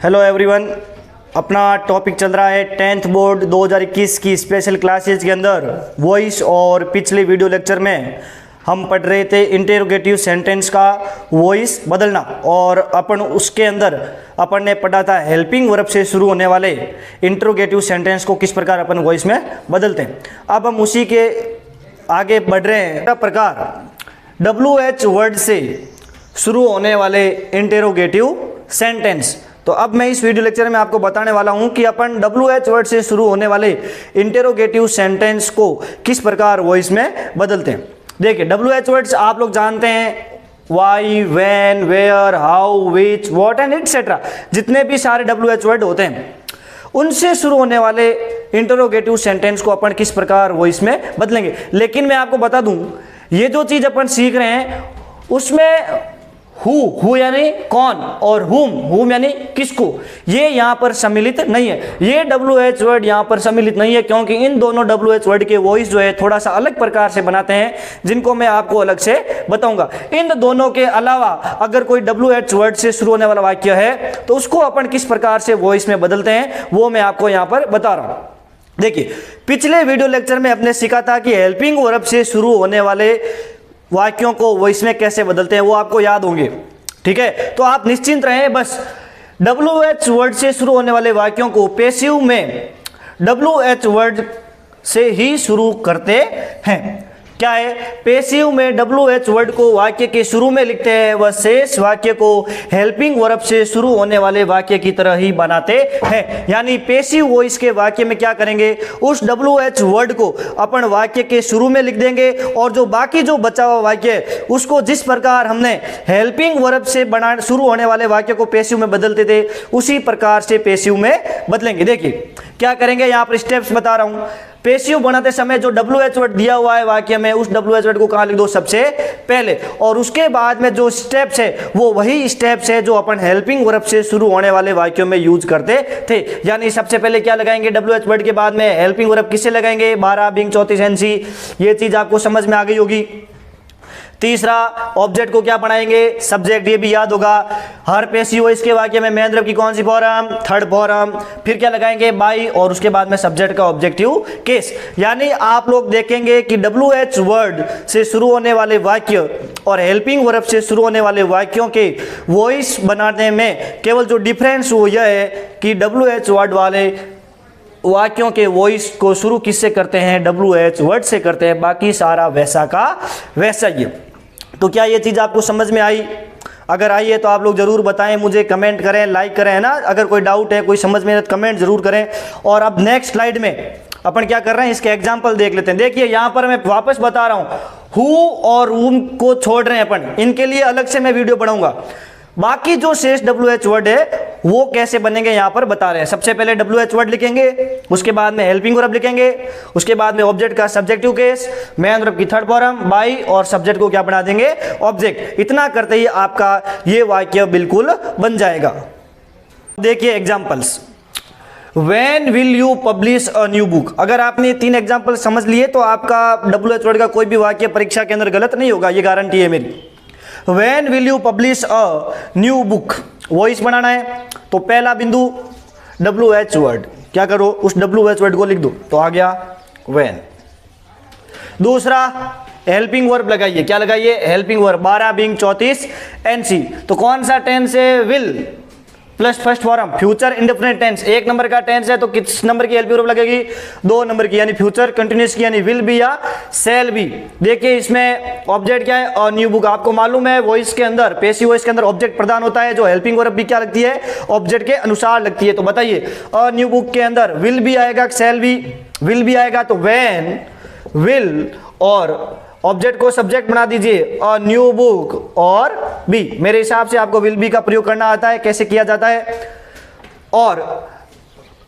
Hello everyone, अपना topic चल रहा है 10th बोर्ड 2021 की स्पेशल क्लासेज के अंदर वॉइस। और पिछले वीडियो लेक्चर में हम पढ़ रहे थे इंटेरोगेटिव सेंटेंस का वॉइस बदलना, और अपन उसके अंदर अपन ने पढ़ा था हेल्पिंग वर्ब से शुरू होने वाले इंटेरोगेटिव सेंटेंस को किस प्रकार अपन वॉइस में बदलते हैं। अब हम उसी के आगे बढ़ रहे हैं। प्रकार WH वर्ड से शुरू होने वाले इंटेरोगेटिव सेंटेंस। तो अब मैं इस वीडियो लेक्चर में आपको बताने वाला हूं कि अपन WH वर्ड से शुरू होने वाले इंटेरोगेटिव सेंटेंस को किस प्रकार वॉइस में बदलते हैं। देखिए, WH वर्ड्स आप लोग जानते हैं, why, when, where, how, which, what and etcetera. जितने भी सारे WH वर्ड होते हैं उनसे शुरू होने वाले इंटेरोगेटिव सेंटेंस को अपन किस प्रकार वॉइस में बदलेंगे। लेकिन मैं आपको बता दूं, ये जो चीज अपन सीख रहे हैं उसमें हु यानी कौन और हुम यानी किसको, ये यहाँ पर सम्मिलित नहीं है। ये WH वर्ड यहाँ पर सम्मिलित नहीं है क्योंकि इन दोनों WH वर्ड के वॉइस जो है थोड़ा सा अलग प्रकार से बनाते हैं, जिनको मैं आपको अलग से बताऊंगा। इन दोनों के अलावा अगर कोई WH वर्ड से शुरू होने वाला वाक्य है तो उसको अपन किस प्रकार से वॉइस में बदलते हैं वो मैं आपको यहाँ पर बता रहा हूँ। देखिए, पिछले वीडियो लेक्चर में अपने सीखा था कि हेल्पिंग वर्ब से शुरू होने वाले वाक्यों को वॉइस में कैसे बदलते हैं, वो आपको याद होंगे। ठीक है, तो आप निश्चिंत रहें। बस WH वर्ड से शुरू होने वाले वाक्यों को पैसिव में WH वर्ड से ही शुरू करते हैं। क्या है, पैसिव में WH वर्ड को वाक्य के शुरू में लिखते हैं, वह शेष वाक्य को हेल्पिंग वर्ब से शुरू होने वाले वाक्य की तरह ही बनाते हैं। यानी पैसिव वॉइस के वाक्य में क्या करेंगे, उस WH वर्ड को अपन वाक्य के शुरू में लिख देंगे, और जो बाकी जो बचा हुआ वाक्य है उसको जिस प्रकार हमने हेल्पिंग वर्ब से बना शुरू होने वाले वाक्य को पैसिव में बदलते थे उसी प्रकार से पैसिव में बदलेंगे। देखिए क्या करेंगे, यहाँ पर स्टेप्स बता रहा हूं। पैसिव बनाते समय जो WH वर्ड दिया हुआ है वाक्य में, उस WH वर्ड को कहाँ लिख दो, सबसे पहले, और उसके बाद में जो स्टेप्स है वो वही स्टेप्स है जो अपन हेल्पिंग वर्ब से शुरू होने वाले वाक्यों में यूज करते थे। यानी सबसे पहले क्या लगाएंगे, WH वर्ड के बाद में हेल्पिंग वर्ब किससे लगाएंगे, 12 बिंग 34 NC। ये चीज आपको समझ में आ गई होगी। तीसरा, ऑब्जेक्ट को क्या बनाएंगे, सब्जेक्ट, ये भी याद होगा। हर पैसिव वॉइस के वाक्य में मेन वर्ब की कौन सी फॉर्म, थर्ड फॉर्म। फिर क्या लगाएंगे, बाई, और उसके बाद में सब्जेक्ट का ऑब्जेक्टिव केस। यानी आप लोग देखेंगे कि WH वर्ड से शुरू होने वाले वाक्य और हेल्पिंग वर्ब से शुरू होने वाले वाक्यों के वॉइस बनाने में केवल जो डिफरेंस वो यह है कि WH वर्ड वाले वाक्यों के वॉइस को शुरू किससे करते हैं, WH वर्ड से करते हैं, बाकी सारा वैसा का वैसा ही। तो क्या ये चीज आपको समझ में आई? अगर आई है तो आप लोग जरूर बताएं, मुझे कमेंट करें, लाइक करें, है ना। अगर कोई डाउट है, कोई समझ में है तो कमेंट जरूर करें। और अब नेक्स्ट स्लाइड में अपन क्या कर रहे हैं, इसके एग्जाम्पल देख लेते हैं। देखिए यहाँ पर मैं वापस बता रहा हूं, हु और whom को छोड़ रहे हैं अपन, इनके लिए अलग से मैं वीडियो बनाऊंगा। बाकी जो शेष WH वर्ड है वो कैसे बनेंगे यहाँ पर बता रहे हैं। सबसे पहले WH वर्ड लिखेंगे, उसके बाद में हेल्पिंग वर्ब लिखेंगे, उसके बाद में ऑब्जेक्ट का सब्जेक्टिव केस, मेन वर्ब की थर्ड फॉर्म, बाई, और सब्जेक्ट को क्या बना देंगे, ऑब्जेक्ट। इतना करते ही आपका ये वाक्य बिल्कुल बन जाएगा। देखिए examples. When will you publish a new book? अगर आपने 3 एग्जाम्पल समझ लिए तो आपका WH वर्ड का कोई भी वाक्य परीक्षा के अंदर गलत नहीं होगा, ये गारंटी है मेरी। When will you publish a new book? Voice बनाना है तो पहला बिंदु WH वर्ड, क्या करो, उस WH वर्ड को लिख दो, तो आ गया when। दूसरा, हेल्पिंग वर्ब लगाइए, क्या लगाइए, हेल्पिंग वर्ब, 12 बिंग 34 NC। तो कौन सा टेंस है, will plus first form, future indefinite tense. 1 number का टेंस है तो किस नंबर की हेल्पिंग वर्ब लगेगी, 2 नंबर की, यानी फ्यूचर कंटिन्यूअस की, यानी विल बी या सेल बी। देखिए इसमें ऑब्जेक्ट क्या है, और न्यू बुक। आपको मालूम है वॉइस के अंदर, पैसिव वॉइस के अंदर ऑब्जेक्ट प्रदान होता है, जो हेल्पिंग वर्ब भी क्या लगती है, ऑब्जेक्ट के अनुसार लगती है। तो बताइए, और न्यू बुक के अंदर विल भी आएगा, सेल भी, विल भी आएगा, तो व्हेन, विल, और ऑब्जेक्ट को सब्जेक्ट बना दीजिए, और न्यू बुक और बी। मेरे हिसाब से आपको विल बी का प्रयोग करना आता है, कैसे किया जाता है। और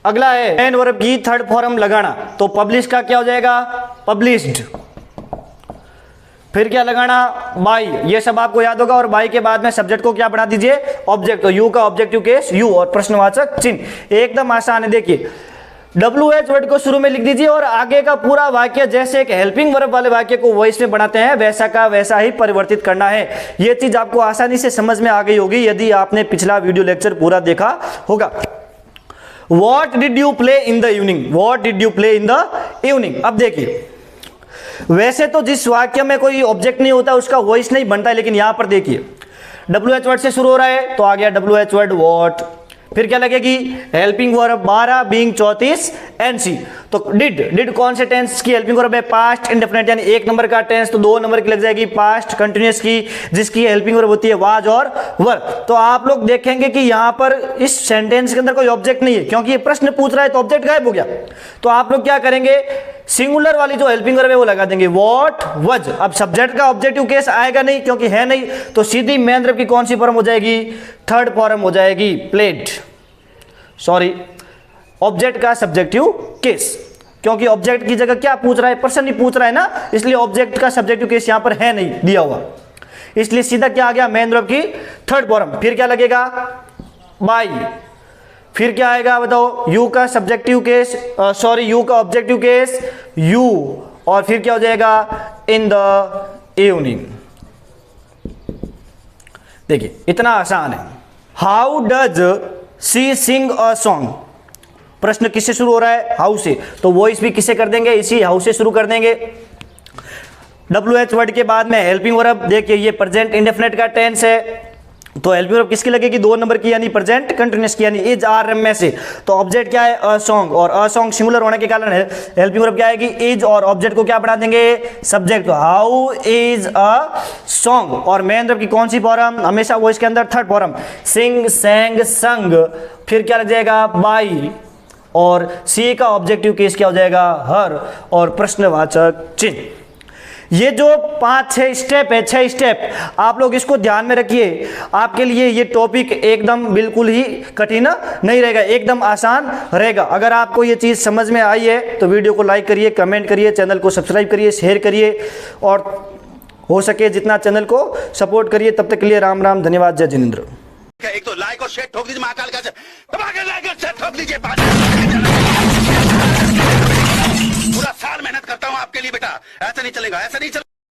अगला है मेन वर्ब की थर्ड फॉर्म लगाना, तो पब्लिश का क्या हो जाएगा, पब्लिश्ड। फिर क्या लगाना, बाई, ये सब आपको याद होगा। और बाई के बाद में सब्जेक्ट को क्या बना दीजिए, ऑब्जेक्ट, तो यू का ऑब्जेक्टिव केस यू और प्रश्नवाचक चिन्ह। एकदम आसान है। देखिए WH वर्ड को शुरू में लिख दीजिए और आगे का पूरा वाक्य जैसे एक हेल्पिंग वर्ब वाले वाक्य को वॉइस में बनाते हैं वैसा का वैसा ही परिवर्तित करना है। यह चीज आपको आसानी से समझ में आ गई होगी यदि आपने पिछला वीडियो लेक्चर पूरा देखा होगा। What did you play in the evening? What did you play in the evening? अब देखिए, वैसे तो जिस वाक्य में कोई ऑब्जेक्ट नहीं होता उसका वॉइस नहीं बनता है, लेकिन यहां पर देखिए WH वर्ड से शुरू हो रहा है तो आ गया WH वर्ड वॉट, फिर क्या लगेगी हेल्पिंग वर्ब 12 बीइंग 34 NC। तो डिड कौन से टेंस की हेल्पिंग वर्ब है? पास्ट इंडेफिनिट, यानी 1 नंबर का टेंस तो 2 नंबर की लग जाएगी पास्ट कंटिन्यूअस की, जिसकी हेल्पिंग वर्ब होती है वाज और वर। तो आप लोग देखेंगे कि यहां पर इस सेंटेंस के अंदर कोई ऑब्जेक्ट नहीं है क्योंकि ये प्रश्न पूछ रहा है तो ऑब्जेक्ट गायब हो गया। तो आप लोग क्या करेंगे, सिंगुलर वाली जो हेल्पिंग वर्ब है वो लगा देंगे व्हाट वाज। अब सब्जेक्ट का ऑब्जेक्टिव केस आएगा नहीं क्योंकि है नहीं, तो सीधी मेन वर्ब की कौन सी फॉर्म हो जाएगी? थर्ड फॉर्म हो जाएगी प्लेड, सॉरी ऑब्जेक्ट का सब्जेक्टिव केस, क्योंकि ऑब्जेक्ट की जगह क्या पूछ रहा है? पर्सन ही पूछ रहा है ना, इसलिए ऑब्जेक्ट का सब्जेक्टिव केस यहां पर है नहीं दिया हुआ, इसलिए सीधा क्या आ गया मेन वर्ब की थर्ड फॉर्म। फिर क्या लगेगा? बाय। फिर क्या आएगा बताओ? यू का सब्जेक्टिव केस, सॉरी यू का ऑब्जेक्टिव केस यू, और फिर क्या हो जाएगा? In the evening. देखिए इतना आसान है। How does she sing a song, प्रश्न किससे शुरू हो रहा है? हाउ से, तो वॉइस भी किससे कर देंगे? इसी हाउ से शुरू कर देंगे। WH वर्ड के बाद में हेल्पिंग वर्ब, देखिए ये प्रेजेंट इंडेफिनिट का टेंस है तो हेल्पिंग वर्ब किसकी लगेगी? 2 नंबर की, यानी प्रेजेंट कंटिन्यूअस की, यानी इज आर एम में से। तो ऑब्जेक्ट क्या है? अ सॉन्ग, और अ सॉन्ग सिंगुलर होने के कारण हेल्पिंग वर्ब क्या आएगी? इज, और ऑब्जेक्ट को क्या बना देंगे? Subject. How is a song, और मेन वर्ब की कौन सी फॉर्म? हमेशा वो इसके अंदर थर्ड फॉर्म, सिंग सेंग संग। फिर क्या लग जाएगा? बाई, और सी का ऑब्जेक्टिव केस क्या हो जाएगा? हर, और प्रश्नवाचक चिन्ह। ये जो 5-6 स्टेप है, 6 स्टेप आप लोग इसको ध्यान में रखिए। आपके लिए ये टॉपिक एकदम बिल्कुल ही कठिन नहीं रहेगा, एकदम आसान रहेगा। अगर आपको ये चीज़ समझ में आई है तो वीडियो को लाइक करिए, कमेंट करिए, चैनल को सब्सक्राइब करिए, शेयर करिए, और हो सके जितना चैनल को सपोर्ट करिए। तब तक के लिए राम राम, धन्यवाद, जय जिनेंद्र। एक तो लाइक और शेयर ठोक दीजिए, महाकाल का लाइक और शेयर ठोक दीजिए। पूरा साल मेहनत करता हूं आपके लिए बेटा, ऐसा नहीं चलेगा, ऐसा नहीं चलेगा।